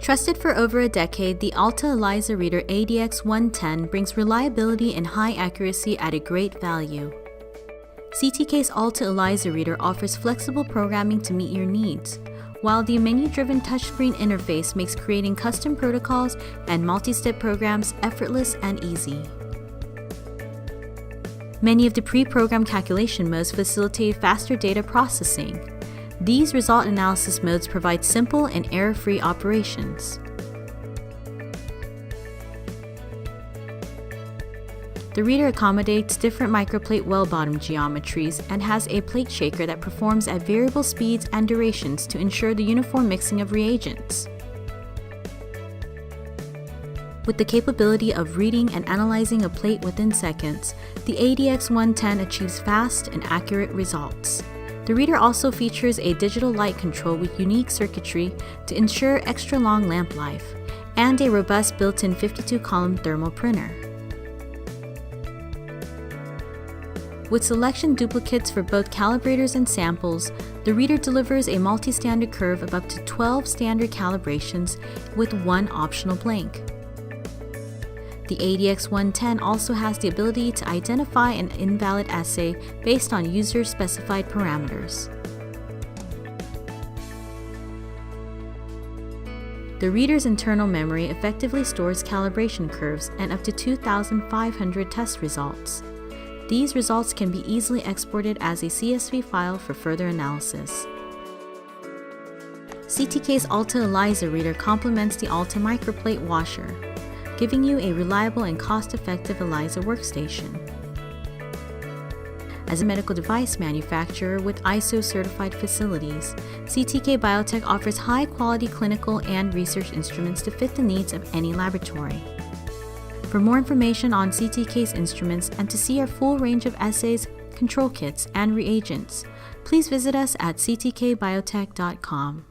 Trusted for over a decade, the ALTA ELISA reader ADX110 brings reliability and high accuracy at a great value. CTK's ALTA ELISA reader offers flexible programming to meet your needs, while the menu-driven touchscreen interface makes creating custom protocols and multi-step programs effortless and easy. Many of the pre-programmed calculation modes facilitate faster data processing. These result analysis modes provide simple and error-free operations. The reader accommodates different microplate well-bottom geometries and has a plate shaker that performs at variable speeds and durations to ensure the uniform mixing of reagents. With the capability of reading and analyzing a plate within seconds, the ADX110 achieves fast and accurate results. The reader also features a digital light control with unique circuitry to ensure extra long lamp life, and a robust built-in 52-column thermal printer. With selection duplicates for both calibrators and samples, the reader delivers a multi-standard curve of up to 12 standard calibrations with one optional blank. The ADX110 also has the ability to identify an invalid assay based on user-specified parameters. The reader's internal memory effectively stores calibration curves and up to 2,500 test results. These results can be easily exported as a CSV file for further analysis. CTK's ALTA ELISA reader complements the ALTA microplate washer, giving you a reliable and cost-effective ELISA workstation. As a medical device manufacturer with ISO-certified facilities, CTK Biotech offers high-quality clinical and research instruments to fit the needs of any laboratory. For more information on CTK's instruments and to see our full range of assays, control kits, and reagents, please visit us at ctkbiotech.com.